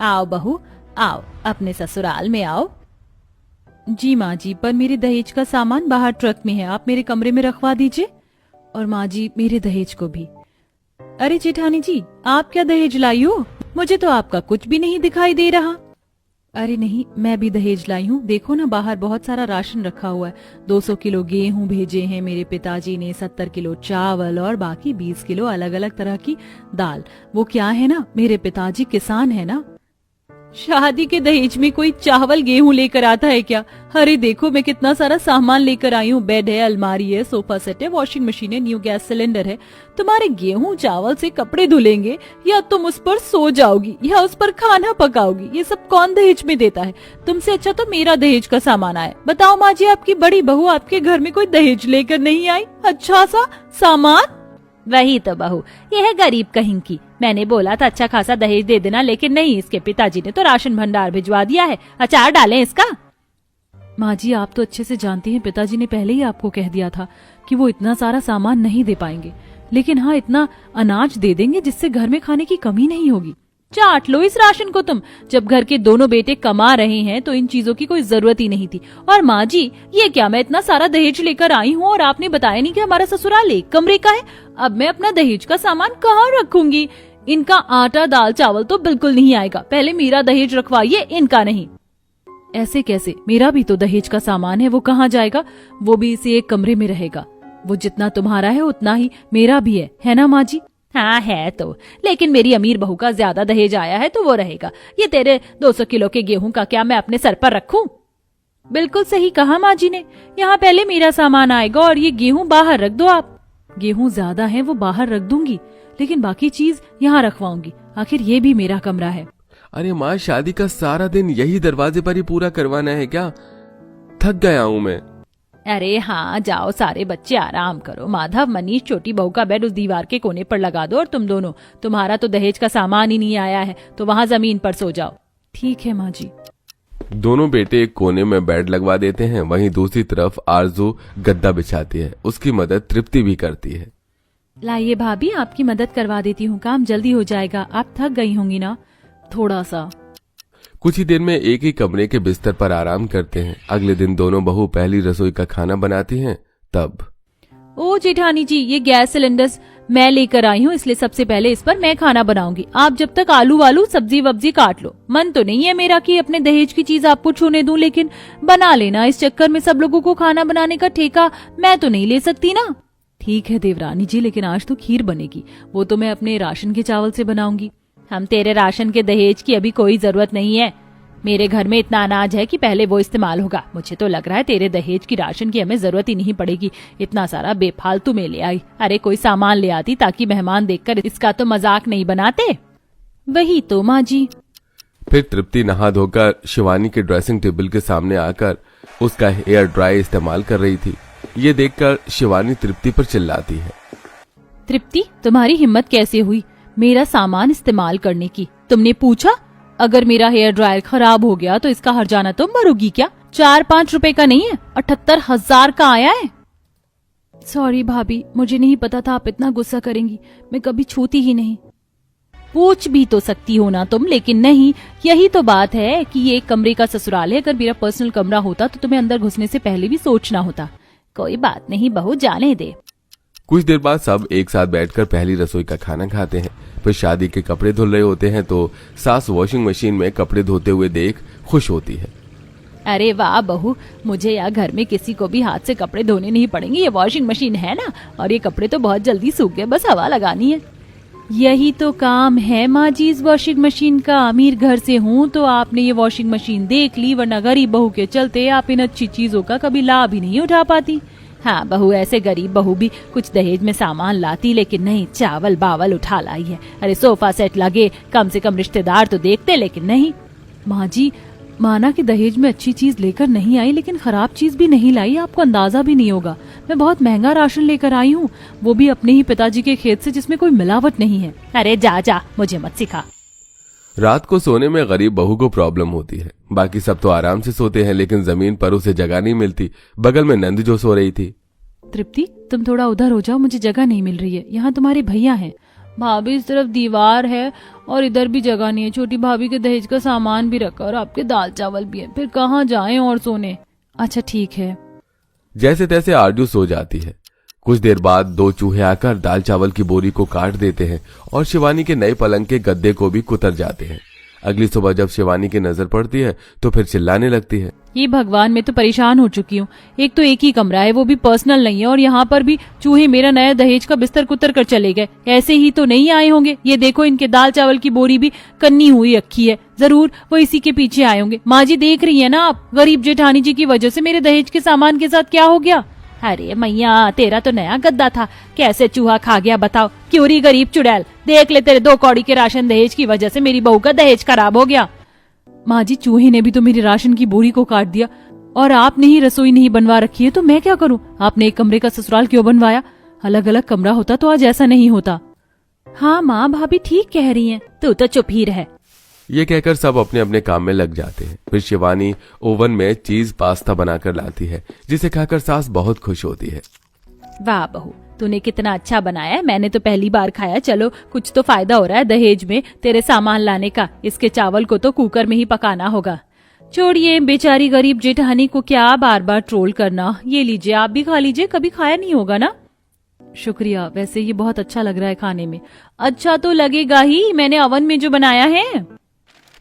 आओ बहू आओ, अपने ससुराल में आओ। जी माँ जी, पर मेरे दहेज का सामान बाहर ट्रक में है, आप मेरे कमरे में रखवा दीजिए। और माँ जी मेरे दहेज को भी। अरे जेठानी जी, आप क्या दहेज लाई हो? मुझे तो आपका कुछ भी नहीं दिखाई दे रहा। अरे नहीं, मैं भी दहेज लाई हूँ। देखो ना, बाहर बहुत सारा राशन रखा हुआ है। 200 किलो गेहूं भेजे हैं मेरे पिताजी ने, 70 किलो चावल और बाकी 20 किलो अलग अलग तरह की दाल। वो क्या है ना, मेरे पिताजी किसान है ना। शादी के दहेज में कोई चावल गेहूं लेकर आता है क्या? अरे देखो मैं कितना सारा सामान लेकर आई हूँ। बेड है, अलमारी है, सोफा सेट है, वॉशिंग मशीन है, न्यू गैस सिलेंडर है। तुम्हारे गेहूं चावल से कपड़े धुलेंगे या तुम उस पर सो जाओगी या उस पर खाना पकाओगी? ये सब कौन दहेज में देता है? तुमसे अच्छा तो मेरा दहेज का सामान आए। बताओ माँ जी, आपकी बड़ी बहू आपके घर में कोई दहेज लेकर नहीं आई? अच्छा सा सामान। वही तो बहू, ये है गरीब कहीं की। मैंने बोला था अच्छा खासा दहेज दे देना, लेकिन नहीं, इसके पिताजी ने तो राशन भंडार भिजवा दिया है। अचार डालें इसका। माँ जी आप तो अच्छे से जानती हैं, पिताजी ने पहले ही आपको कह दिया था कि वो इतना सारा सामान नहीं दे पाएंगे, लेकिन हाँ इतना अनाज दे देंगे जिससे घर में खाने की कमी नहीं होगी। चाट लो इस राशन को तुम। जब घर के दोनों बेटे कमा रहे हैं तो इन चीजों की कोई जरूरत ही नहीं थी। और माँ जी, ये क्या, मैं इतना सारा दहेज लेकर आई हूँ और आपने बताया नहीं कि हमारा ससुराल एक कमरे का है। अब मैं अपना दहेज का सामान कहाँ रखूंगी? इनका आटा दाल चावल तो बिल्कुल नहीं आएगा। पहले मेरा दहेज रखवाइए, इनका नहीं। ऐसे कैसे? मेरा भी तो दहेज का सामान है, वो कहाँ जाएगा? वो भी इसी एक कमरे में रहेगा। वो जितना तुम्हारा है उतना ही मेरा भी है ना माँ जी? हाँ है तो, लेकिन मेरी अमीर बहू का ज्यादा दहेज आया है तो वो रहेगा। ये तेरे 200 किलो के गेहूं का क्या मैं अपने सर पर रखूं? बिल्कुल सही कहा माँ जी ने। यहाँ पहले मेरा सामान आएगा और ये गेहूं बाहर रख दो आप। गेहूं ज्यादा है वो बाहर रख दूंगी, लेकिन बाकी चीज यहाँ रखवाऊंगी। आखिर ये भी मेरा कमरा है। अरे माँ, शादी का सारा दिन यही दरवाजे पर ही पूरा करवाना है क्या? थक गया हूँ मैं। अरे हाँ जाओ, सारे बच्चे आराम करो। माधव, मनीष, छोटी बहू का बेड उस दीवार के कोने पर लगा दो। और तुम दोनों, तुम्हारा तो दहेज का सामान ही नहीं आया है तो वहाँ जमीन पर सो जाओ। ठीक है माँ जी। दोनों बेटे एक कोने में बेड लगवा देते हैं, वहीं दूसरी तरफ आरजू गद्दा बिछाती है। उसकी मदद तृप्ति भी करती है। लाइए भाभी, आपकी मदद करवा देती हूँ, काम जल्दी हो जाएगा। आप थक गई होंगी ना थोड़ा सा। कुछ ही देर में एक ही कमरे के बिस्तर पर आराम करते हैं। अगले दिन दोनों बहू पहली रसोई का खाना बनाती हैं। तब ओ जेठानी जी, ये गैस सिलेंडर्स मैं लेकर आई हूँ, इसलिए सबसे पहले इस पर मैं खाना बनाऊंगी। आप जब तक आलू वालू सब्जी वब्जी काट लो। मन तो नहीं है मेरा कि अपने दहेज की चीज आपको छूने दूं, लेकिन बना लेना। इस चक्कर में सब लोगों को खाना बनाने का ठेका मैं तो नहीं ले सकती ना। ठीक है देवरानी जी, लेकिन आज तो खीर बनेगी, वो तो मैं अपने राशन के चावल से बनाऊंगी। हम तेरे राशन के दहेज की अभी कोई जरूरत नहीं है। मेरे घर में इतना अनाज है कि पहले वो इस्तेमाल होगा। मुझे तो लग रहा है तेरे दहेज की राशन की हमें जरूरत ही नहीं पड़ेगी। इतना सारा बेफालतू में ले आई। अरे कोई सामान ले आती ताकि मेहमान देखकर इसका तो मजाक नहीं बनाते। वही तो माँ जी। फिर तृप्ति नहा धोकर शिवानी के ड्रेसिंग टेबल के सामने आकर उसका हेयर ड्राई इस्तेमाल कर रही थी। ये देखकर शिवानी तृप्ति पर चिल्लाती है। तृप्ति, तुम्हारी हिम्मत कैसे हुई मेरा सामान इस्तेमाल करने की? तुमने पूछा? अगर मेरा हेयर ड्रायर खराब हो गया तो इसका हर्जाना तुम भरोगी क्या? 4-5 रुपए का नहीं है, 78,000 का आया है। सॉरी भाभी, मुझे नहीं पता था आप इतना गुस्सा करेंगी। मैं कभी छूती ही नहीं। पूछ भी तो सकती हो ना तुम, लेकिन नहीं। यही तो बात है कि ये एक कमरे का ससुराल है। अगर मेरा पर्सनल कमरा होता तो तुम्हें अंदर घुसने से पहले भी सोचना होता। कोई बात नहीं बहू, जाने दे। कुछ देर बाद सब एक साथ बैठकर पहली रसोई का खाना खाते हैं। फिर शादी के कपड़े धुल रहे होते हैं तो सास वॉशिंग मशीन में कपड़े धोते हुए देख खुश होती है। अरे वाह बहू, मुझे या घर में किसी को भी हाथ से कपड़े धोने नहीं पड़ेंगे। ये वॉशिंग मशीन है ना, और ये कपड़े तो बहुत जल्दी सूख गए, बस हवा लगानी है। यही तो काम है माँ जी इस वॉशिंग मशीन का। अमीर घर से हूँ तो आपने ये वॉशिंग मशीन देख ली, वरना गरीब बहू के चलते आप इन अच्छी चीजों का कभी लाभ ही नहीं उठा पाती। हाँ बहू, ऐसे गरीब बहू भी कुछ दहेज में सामान लाती, लेकिन नहीं, चावल बावल उठा लाई है। अरे सोफा सेट लगे, कम से कम रिश्तेदार तो देखते, लेकिन नहीं। माँ जी, माना कि दहेज में अच्छी चीज लेकर नहीं आई, लेकिन खराब चीज भी नहीं लाई। आपको अंदाजा भी नहीं होगा, मैं बहुत महंगा राशन लेकर आई हूँ, वो भी अपने ही पिताजी के खेत से, जिसमें कोई मिलावट नहीं है। अरे जा जा, मुझे मत सिखा। रात को सोने में गरीब बहू को प्रॉब्लम होती है। बाकी सब तो आराम से सोते हैं, लेकिन जमीन पर उसे जगह नहीं मिलती। बगल में नंद जो सो रही थी। तृप्ति, तुम थोड़ा उधर हो जाओ, मुझे जगह नहीं मिल रही है। यहाँ तुम्हारे भैया हैं, भाभी इस तरफ दीवार है और इधर भी जगह नहीं है। छोटी भाभी के दहेज का सामान भी रखा और आपके दाल चावल भी है, फिर कहाँ जाएं और सोने। अच्छा ठीक है। जैसे तैसे आरजू सो जाती है। कुछ देर बाद दो चूहे आकर दाल चावल की बोरी को काट देते हैं और शिवानी के नए पलंग के गद्दे को भी कुतर जाते हैं। अगली सुबह जब शिवानी की नजर पड़ती है तो फिर चिल्लाने लगती है, ये भगवान, मैं तो परेशान हो चुकी हूँ। एक तो एक ही कमरा है, वो भी पर्सनल नहीं है, और यहाँ पर भी चूहे मेरा नया दहेज का बिस्तर कुतर कर चले गए। ऐसे ही तो नहीं आए होंगे। ये देखो, इनके दाल चावल की बोरी भी कन्नी हुई रखी है। जरूर वो इसी के पीछे आए होंगे। माँ जी देख रही है ना आप, गरीब जेठानी जी की वजह से मेरे दहेज के सामान के साथ क्या हो गया। अरे मैया, तेरा तो नया गद्दा था, कैसे चूहा खा गया बताओ। क्यों री गरीब चुड़ैल, देख ले, तेरे 2 कौड़ी के राशन दहेज की वजह से मेरी बहू का दहेज खराब हो गया। माँ जी, चूहे ने भी तो मेरी राशन की बोरी को काट दिया, और आपने ही रसोई नहीं बनवा रखी है, तो मैं क्या करूँ। आपने एक कमरे का ससुराल क्यों बनवाया? अलग अलग कमरा होता तो आज ऐसा नहीं होता। हाँ माँ, भाभी ठीक कह रही हैं, तू तो चुप ही रह। ये कहकर सब अपने अपने काम में लग जाते हैं। फिर शिवानी ओवन में चीज पास्ता बनाकर लाती है, जिसे खाकर सास बहुत खुश होती है। वाह बहू, तूने कितना अच्छा बनाया है, मैंने तो पहली बार खाया। चलो, कुछ तो फायदा हो रहा है दहेज में तेरे सामान लाने का। इसके चावल को तो कुकर में ही पकाना होगा। छोड़िए, बेचारी गरीब जेठानी को क्या बार बार ट्रोल करना। ये लीजिए, आप भी खा लीजिए, कभी खाया नहीं होगा ना। शुक्रिया, वैसे ये बहुत अच्छा लग रहा है खाने में। अच्छा तो लगेगा ही, मैंने ओवन में जो बनाया है।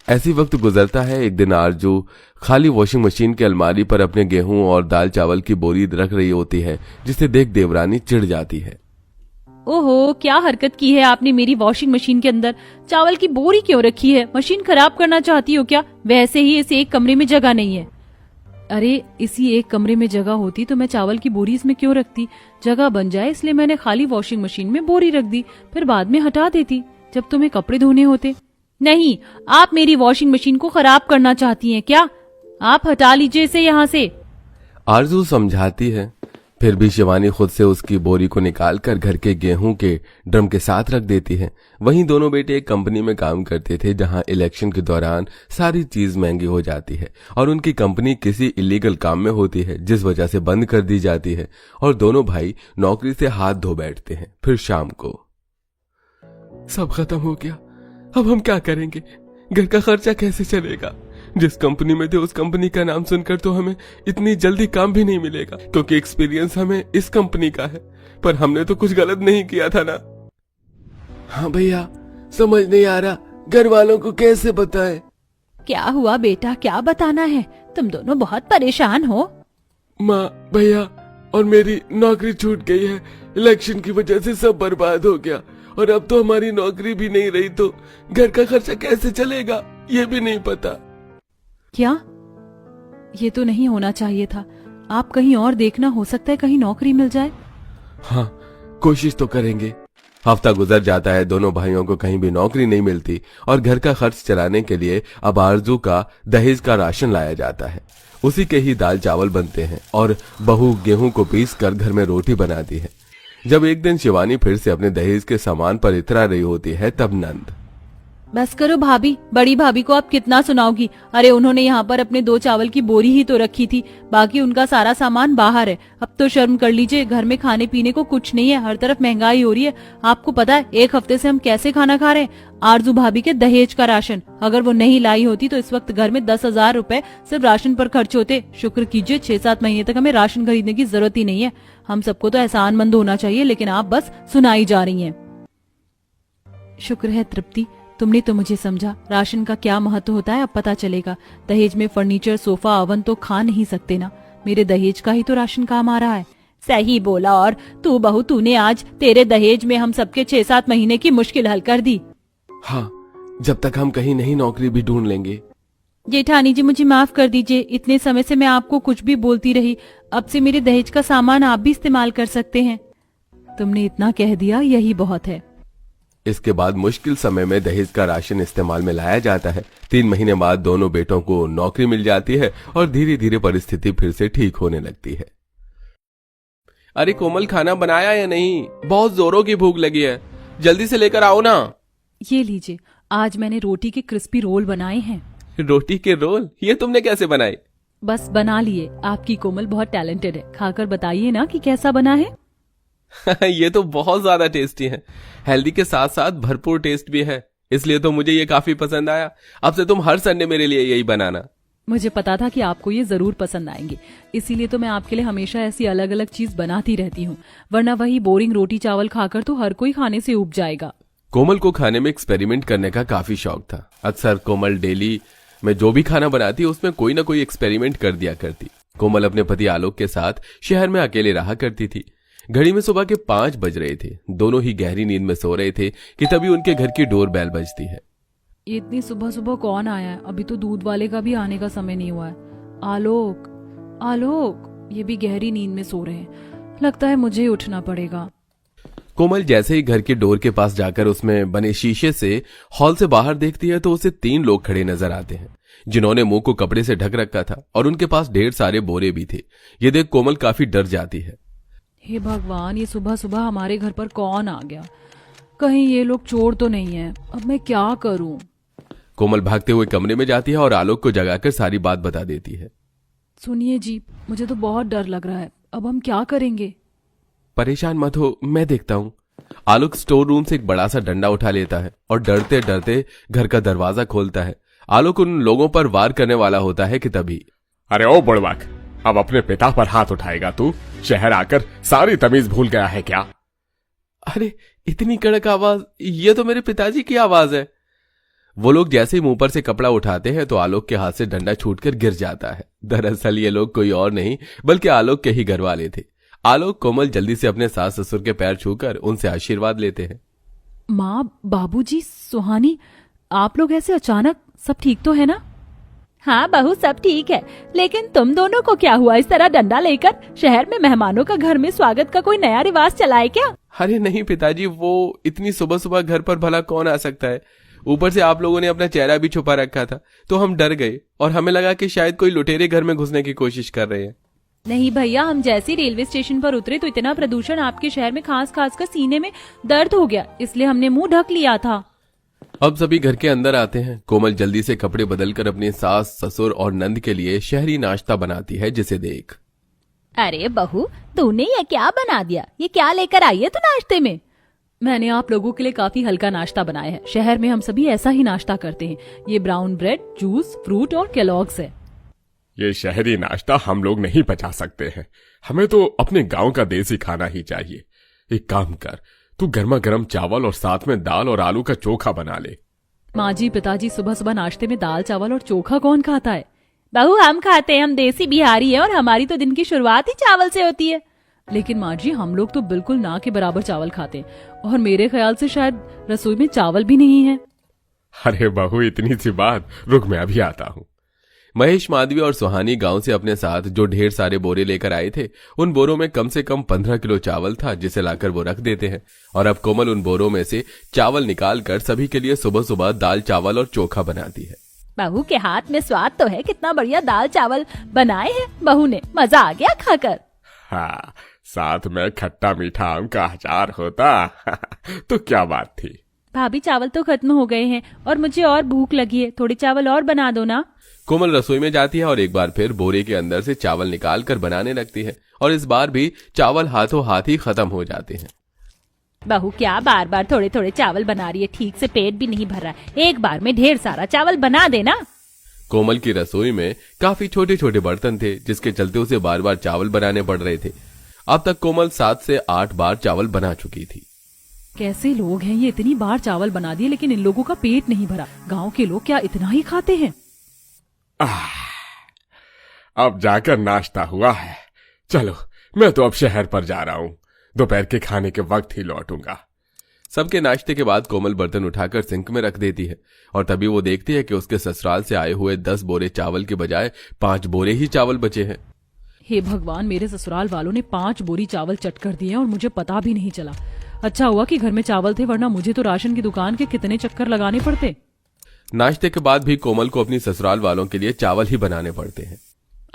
ऐसी वक्त गुजरता है। एक दिन आरजू खाली वॉशिंग मशीन की अलमारी पर अपने गेहूं और दाल चावल की बोरी रख रही होती है, जिसे देख देवरानी चिढ़ जाती है। ओहो, क्या हरकत की है आपने मेरी वॉशिंग मशीन के अंदर। चावल की बोरी क्यों रखी है? मशीन खराब करना चाहती हो क्या? वैसे ही इस एक कमरे में जगह नहीं है। अरे, इसी एक कमरे में जगह होती तो मैं चावल की बोरी इसमें क्यों रखती। जगह बन जाए इसलिए मैंने खाली वॉशिंग मशीन में बोरी रख दी, फिर बाद में हटा देती जब तुम्हें कपड़े धोने होते। नहीं, आप मेरी वॉशिंग मशीन को खराब करना चाहती हैं क्या? आप हटा लीजिए इसे यहाँ से। आरजू समझाती है। फिर भी शिवानी खुद से उसकी बोरी को निकालकर घर के गेहूं के ड्रम के साथ रख देती है। वहीं दोनों बेटे एक कंपनी में काम करते थे, जहां इलेक्शन के दौरान सारी चीज महंगी हो जाती है और उनकी कंपनी किसी इलीगल काम में होती है, जिस वजह से बंद कर दी जाती है और दोनों भाई नौकरी से हाथ धो बैठते हैं। फिर शाम को सब खत्म हो गया, अब हम क्या करेंगे? घर का खर्चा कैसे चलेगा? जिस कंपनी में थे उस कंपनी का नाम सुनकर तो हमें इतनी जल्दी काम भी नहीं मिलेगा, क्योंकि एक्सपीरियंस हमें इस कंपनी का है, पर हमने तो कुछ गलत नहीं किया था ना। हाँ भैया, समझ नहीं आ रहा घर वालों को कैसे बताएं। क्या हुआ बेटा, क्या बताना है? तुम दोनों बहुत परेशान हो। माँ, भैया और मेरी नौकरी छूट गई है। इलेक्शन की वजह से सब बर्बाद हो गया और अब तो हमारी नौकरी भी नहीं रही, तो घर का खर्चा कैसे चलेगा ये भी नहीं पता। क्या? ये तो नहीं होना चाहिए था। आप कहीं और देखना, हो सकता है कहीं नौकरी मिल जाए। हाँ, कोशिश तो करेंगे। हफ्ता गुजर जाता है, दोनों भाइयों को कहीं भी नौकरी नहीं मिलती और घर का खर्च चलाने के लिए अब आरजू का दहेज का राशन लाया जाता है। उसी के ही दाल चावल बनते हैं और बहू गेहूं को पीस कर घर में रोटी बनाती है। जब एक दिन शिवानी फिर से अपने दहेज के सामान पर इतरा रही होती है, तब नंद, बस करो भाभी, बड़ी भाभी को आप कितना सुनाओगी। अरे, उन्होंने यहाँ पर अपने 2 चावल की बोरी ही तो रखी थी, बाकी उनका सारा सामान बाहर है। अब तो शर्म कर लीजिए, घर में खाने पीने को कुछ नहीं है, हर तरफ महंगाई हो रही है। आपको पता है 1 हफ्ते से हम कैसे खाना खा रहे हैं? आरजू भाभी के दहेज का राशन। अगर वो नहीं लाई होती तो इस वक्त घर में 10,000 रुपए सिर्फ राशन पर खर्च होते। शुक्र कीजिए 6-7 महीने तक हमें राशन खरीदने की जरूरत ही नहीं है। हम सबको तो एहसानमंद होना चाहिए, लेकिन आप बस सुनाई जा रही हैं। शुक्र है तृप्ति, तुमने तो मुझे समझा। राशन का क्या महत्व होता है अब पता चलेगा। दहेज में फर्नीचर, सोफा, ओवन तो खा नहीं सकते ना। मेरे दहेज का ही तो राशन काम आ रहा है। सही बोला। और तू बहू, तूने आज तेरे दहेज में हम सबके 6-7 महीने की मुश्किल हल कर दी। हाँ, जब तक हम कहीं नहीं नौकरी भी ढूंढ लेंगे। जेठानी जी, मुझे माफ कर दीजिए, इतने समय से मैं आपको कुछ भी बोलती रही। अब से मेरे दहेज का सामान आप भी इस्तेमाल कर सकते हैं। तुमने इतना कह दिया, यही बहुत है। इसके बाद मुश्किल समय में दहेज का राशन इस्तेमाल में लाया जाता है। 3 महीने बाद दोनों बेटों को नौकरी मिल जाती है और धीरे धीरे परिस्थिति फिर से ठीक होने लगती है। अरे कोमल, खाना बनाया या नहीं? बहुत जोरों की भूख लगी है, जल्दी से लेकर आओ ना। ये लीजिए, आज मैंने रोटी के क्रिस्पी रोल बनाए हैं। रोटी के रोल? ये तुमने कैसे बनाए? बस बना लिए। आपकी कोमल बहुत टैलेंटेड है, खाकर बताइए ना कि कैसा बना है। ये तो बहुत ज्यादा टेस्टी है। हेल्दी के साथ साथ भरपूर टेस्ट भी है, इसलिए तो मुझे ये काफी पसंद आया। अब से तुम हर संडे मेरे लिए यही बनाना। मुझे पता था कि आपको ये जरूर पसंद आएंगे, इसीलिए तो मैं आपके लिए हमेशा ऐसी अलग अलग चीज बनाती रहती हूँ, वरना वही बोरिंग रोटी चावल खाकर तो हर कोई खाने से ऊब जाएगा। कोमल को खाने में एक्सपेरिमेंट करने का काफी शौक था। अक्सर कोमल डेली में जो भी खाना बनाती उसमें कोई ना कोई एक्सपेरिमेंट कर दिया करती। कोमल अपने पति आलोक के साथ शहर में अकेले रहा करती थी। घड़ी में सुबह के 5 बज रहे थे। दोनों ही गहरी नींद में सो रहे थे कि तभी उनके घर की डोर बेल बजती है। इतनी सुबह सुबह कौन आया है? अभी तो दूध वाले का भी आने का समय नहीं हुआ है। आलोक, आलोक, ये भी गहरी नींद में सो रहे हैं। लगता है मुझे ही उठना पड़ेगा। कोमल जैसे ही घर के डोर के पास जाकर उसमें बने शीशे से हॉल से बाहर देखती है तो उसे 3 लोग खड़े नजर आते हैं, जिन्होंने मुंह को कपड़े से ढक रखा था और उनके पास ढेर सारे बोरे भी थे। ये देख कोमल काफी डर जाती है। हे भगवान, ये सुबह सुबह हमारे घर पर कौन आ गया? कहीं ये लोग चोर तो नहीं है? अब मैं क्या करूं? कोमल भागते हुए कमरे में जाती है और आलोक को जगाकर सारी बात बता देती है। सुनिए जी, मुझे तो बहुत डर लग रहा है। अब हम क्या करेंगे? परेशान मत हो, मैं देखता हूँ। आलोक स्टोर रूम से एक बड़ा सा डंडा उठा लेता है और डरते डरते घर का दरवाजा खोलता है। आलोक उन लोगों पर वार करने वाला होता है कि तभी, अरे ओ बुड़बक, अब अपने पिता पर हाथ उठाएगा तू? शहर आकर सारी तमीज भूल गया है क्या? अरे इतनी कड़क आवाज, ये तो मेरे पिताजी की आवाज है। वो लोग जैसे ही मुंह पर से कपड़ा उठाते हैं तो आलोक के हाथ से डंडा छूटकर गिर जाता है। दरअसल ये लोग कोई और नहीं बल्कि आलोक के ही घर वाले थे। आलोक कोमल जल्दी से अपने सास ससुर के पैर छूकर उनसे आशीर्वाद लेते हैं। माँ, बाबूजी, सुहानी, आप लोग ऐसे अचानक? सब ठीक तो है ना? हाँ बहू, सब ठीक है, लेकिन तुम दोनों को क्या हुआ इस तरह डंडा लेकर? शहर में मेहमानों का घर में स्वागत का कोई नया रिवाज चला है क्या? अरे नहीं पिताजी, वो इतनी सुबह सुबह घर पर भला कौन आ सकता है? ऊपर से आप लोगों ने अपना चेहरा भी छुपा रखा था तो हम डर गए और हमें लगा कि शायद कोई लुटेरे घर में घुसने की कोशिश कर रहे हैं। नहीं भैया, हम जैसे ही रेलवे स्टेशन पर उतरे तो इतना प्रदूषण आपके शहर में खास खास कर सीने में दर्द हो गया, इसलिए हमने मुंह ढक लिया था। अब सभी घर के अंदर आते हैं। कोमल जल्दी से कपड़े बदलकर अपने सास ससुर और नंद के लिए शहरी नाश्ता बनाती है, जिसे देख, अरे बहू, तूने ये क्या बना दिया? ये क्या लेकर आई है तू नाश्ते में? मैंने आप लोगों के लिए काफी हल्का नाश्ता बनाया है। शहर में हम सभी ऐसा ही नाश्ता करते हैं। ये ब्राउन ब्रेड, जूस, फ्रूट और केलॉग्स है। ये शहरी नाश्ता हम लोग नहीं पचा सकते हैं। हमें तो अपने गांव का देसी खाना ही चाहिए। एक काम कर, तू गर्मा गर्म चावल और साथ में दाल और आलू का चोखा बना ले। माँ जी, पिताजी, सुबह सुबह नाश्ते में दाल चावल और चोखा कौन खाता है? बहू, हम खाते हैं, हम देसी बिहारी हैं और हमारी तो दिन की शुरुआत ही चावल से होती है। लेकिन माँ जी, हम लोग तो बिल्कुल ना के बराबर चावल खाते हैं और मेरे ख्याल से शायद रसोई में चावल भी नहीं है। अरे बहू, इतनी सी बात, रुक मैं अभी आता हूँ। महेश, माधवी और सुहानी गांव से अपने साथ जो ढेर सारे बोरे लेकर आए थे, उन बोरों में कम से कम 15 किलो चावल था, जिसे लाकर वो रख देते हैं। और अब कोमल उन बोरों में से चावल निकालकर सभी के लिए सुबह सुबह दाल चावल और चोखा बनाती है। बहू के हाथ में स्वाद तो है, कितना बढ़िया दाल चावल बनाए हैं बहू ने, मजा आ गया खाकर। हाँ, साथ में खट्टा मीठा आम का अचार होता तो क्या बात थी। भाभी, चावल तो खत्म हो गए हैं और मुझे और भूख लगी है, थोड़े चावल और बना दो ना। कोमल रसोई में जाती है और एक बार फिर बोरे के अंदर से चावल निकाल कर बनाने लगती है और इस बार भी चावल हाथों हाथ ही खत्म हो जाते हैं। बहू, क्या बार बार थोड़े थोड़े चावल बना रही है? ठीक से पेट भी नहीं भर रहा है, एक बार में ढेर सारा चावल बना देना। कोमल की रसोई में काफी छोटे छोटे बर्तन थे, जिसके चलते उसे बार बार चावल बनाने पड़ रहे थे। अब तक कोमल 7 से 8 बार चावल बना चुकी थी। कैसे लोग हैं ये, इतनी बार चावल बना दिए लेकिन इन लोगों का पेट नहीं भरा। गांव के लोग क्या इतना ही खाते हैं? अब जाकर नाश्ता हुआ है। चलो, मैं तो अब शहर पर जा रहा हूँ। दोपहर के खाने के वक्त ही लौटूंगा। सबके नाश्ते के बाद कोमल बर्तन उठाकर सिंक में रख देती है और तभी वो देखती है कि उसके ससुराल से आए हुए 10 बोरे चावल के बजाय 5 बोरे ही चावल बचे हैं। हे भगवान, मेरे ससुराल वालों ने 5 बोरी चावल चट कर दिए और मुझे पता भी नहीं चला। अच्छा हुआ कि घर में चावल थे, वरना मुझे तो राशन की दुकान के कितने चक्कर लगाने पड़ते। नाश्ते के बाद भी कोमल को अपनी ससुराल वालों के लिए चावल ही बनाने पड़ते हैं।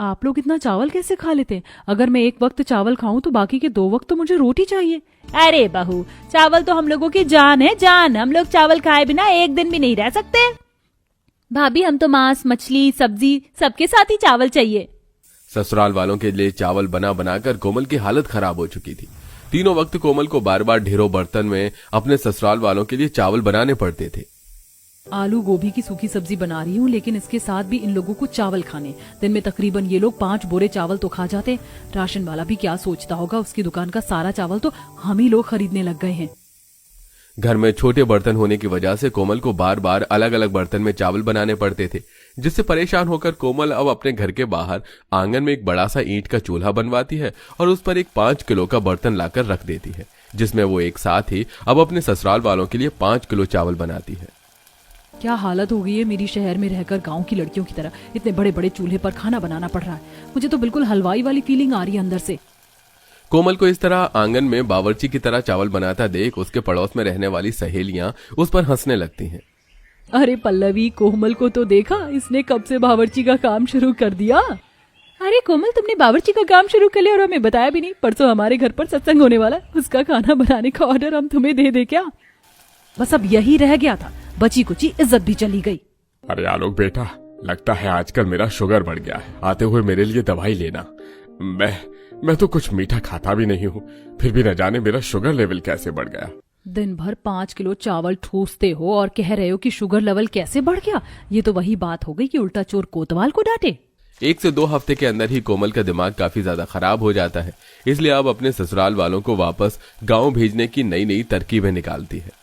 आप लोग इतना चावल कैसे खा लेते हैं? अगर मैं एक वक्त चावल खाऊं तो बाकी के 2 वक्त तो मुझे रोटी चाहिए। अरे बहू, चावल तो हम लोगों की जान है, जान। हम लोग चावल खाए बिना एक दिन भी नहीं रह सकते। भाभी, हम तो मांस, मछली, सब्जी सबके साथ ही चावल चाहिए। ससुराल वालों के लिए चावल बना बनाकर कोमल की हालत खराब हो चुकी थी। तीनों वक्त कोमल को बार बार ढेरों बर्तन में अपने ससुराल वालों के लिए चावल बनाने पड़ते थे। आलू गोभी की सूखी सब्जी बना रही हूँ, लेकिन इसके साथ भी इन लोगों को चावल खाने। दिन में तकरीबन ये लोग 5 बोरे चावल तो खा जाते। राशन वाला भी क्या सोचता होगा, उसकी दुकान का सारा चावल तो हम ही लोग खरीदने लग गए हैं। घर में छोटे बर्तन होने की वजह से कोमल को बार बार अलग अलग बर्तन में चावल बनाने पड़ते थे, जिससे परेशान होकर कोमल अब अपने घर के बाहर आंगन में एक बड़ा सा ईंट का चूल्हा बनवाती है और उस पर एक 5 किलो का बर्तन लाकर रख देती है, जिसमें वो एक साथ ही अब अपने ससुराल वालों के लिए 5 किलो चावल बनाती है। क्या हालत हो गई है मेरी शहर में रहकर गांव की लड़कियों की तरह। इतने बड़े बड़े चूल्हे पर खाना बनाना पड़ रहा है। मुझे तो बिल्कुल हलवाई वाली फीलिंग आ रही है अंदर से। कोमल को इस तरह आंगन में बावर्ची की तरह चावल बनाता देख उसके पड़ोस में रहने वाली सहेलियां उस पर हंसने लगती हैं। अरे पल्लवी, कोमल को तो देखा, इसने कब से बावर्ची का काम शुरू कर दिया। अरे कोमल, तुमने बावर्ची का काम शुरू कर लिया और हमें बताया भी नहीं। परसों हमारे घर पर सत्संग होने वाला, उसका खाना बनाने का ऑर्डर हम तुम्हें दे दे क्या? बस अब यही रह गया था, बची कुची इज्जत भी चली गई। अरे आलोक बेटा, लगता है आजकल मेरा शुगर बढ़ गया है। आते हुए मेरे लिए दवाई लेना। मैं तो कुछ मीठा खाता भी नहीं हूँ, फिर भी न जाने मेरा शुगर लेवल कैसे बढ़ गया। दिन भर 5 किलो चावल ठूसते हो और कह रहे हो कि शुगर लेवल कैसे बढ़ गया। ये तो वही बात हो गई कि उल्टा चोर कोतवाल को डांटे। 1 से 2 हफ्ते के अंदर ही कोमल का दिमाग काफी ज्यादा खराब हो जाता है, इसलिए अब अपने ससुराल वालों को वापस गांव भेजने की नई नई तरकीबें निकालती है।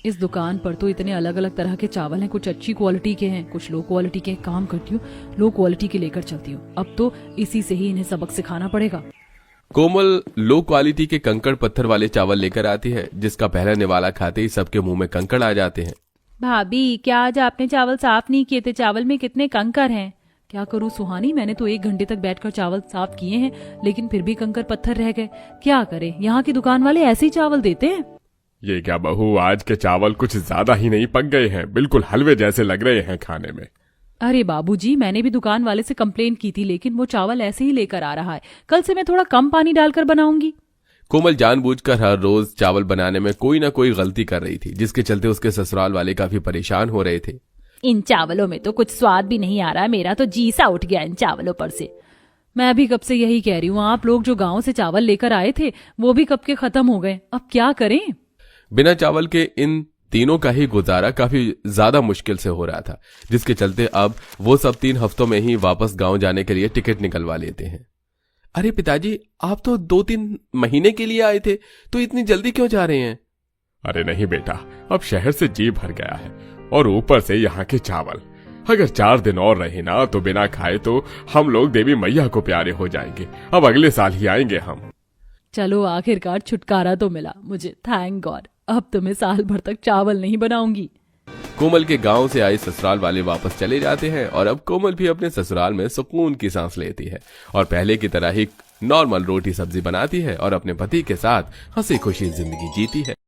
इस दुकान पर तो इतने अलग अलग तरह के चावल हैं, कुछ अच्छी क्वालिटी के हैं, कुछ लो क्वालिटी के। काम करती हूँ, लो क्वालिटी के लेकर चलती हूँ। अब तो इसी से ही इन्हें सबक सिखाना पड़ेगा। कोमल लो क्वालिटी के कंकड़ पत्थर वाले चावल लेकर आती है, जिसका पहला निवाला खाते ही सबके मुंह में कंकड़ आ जाते हैं। भाभी, क्या आज आपने चावल साफ नहीं किए थे? चावल में कितने कंकड़ हैं। क्या करूँ सुहानी, मैंने तो 1 घंटे तक बैठकर चावल साफ किए हैं, लेकिन फिर भी कंकड़ पत्थर रह गए। क्या करें, यहाँ की दुकान वाले ऐसे ही चावल देते हैं। ये क्या बहू, आज के चावल कुछ ज्यादा ही नहीं पक गए हैं, बिल्कुल हलवे जैसे लग रहे हैं खाने में। अरे बाबूजी, मैंने भी दुकान वाले से कंप्लेन की थी, लेकिन वो चावल ऐसे ही लेकर आ रहा है। कल से मैं थोड़ा कम पानी डालकर बनाऊंगी। कोमल जानबूझकर हर रोज चावल बनाने में कोई ना कोई गलती कर रही थी, जिसके चलते उसके ससुराल वाले काफी परेशान हो रहे थे। इन चावलों में तो कुछ स्वाद भी नहीं आ रहा, मेरा तो जी सा उठ गया इन चावलों पर से। मैं भी कब से यही कह रही हूँ, आप लोग जो गांव से चावल लेकर आए थे वो भी कब के खत्म हो गए। अब क्या करें? बिना चावल के इन तीनों का ही गुजारा काफी ज्यादा मुश्किल से हो रहा था, जिसके चलते अब वो सब 3 हफ्तों में ही वापस गांव जाने के लिए टिकट निकलवा लेते हैं। अरे पिताजी, आप तो 2-3 महीने के लिए आए थे, तो इतनी जल्दी क्यों जा रहे हैं? अरे नहीं बेटा, अब शहर से जी भर गया है, और ऊपर से यहाँ के चावल। अगर 4 दिन और रहे ना तो बिना खाए तो हम लोग देवी मैया को प्यारे हो जाएंगे। अब अगले साल ही आएंगे हम। चलो, आखिरकार छुटकारा तो मिला मुझे, थैंक गॉड। अब तो मैं साल भर तक चावल नहीं बनाऊंगी। कोमल के गांव से आए ससुराल वाले वापस चले जाते हैं और अब कोमल भी अपने ससुराल में सुकून की सांस लेती है और पहले की तरह ही नॉर्मल रोटी सब्जी बनाती है और अपने पति के साथ हंसी खुशी जिंदगी जीती है।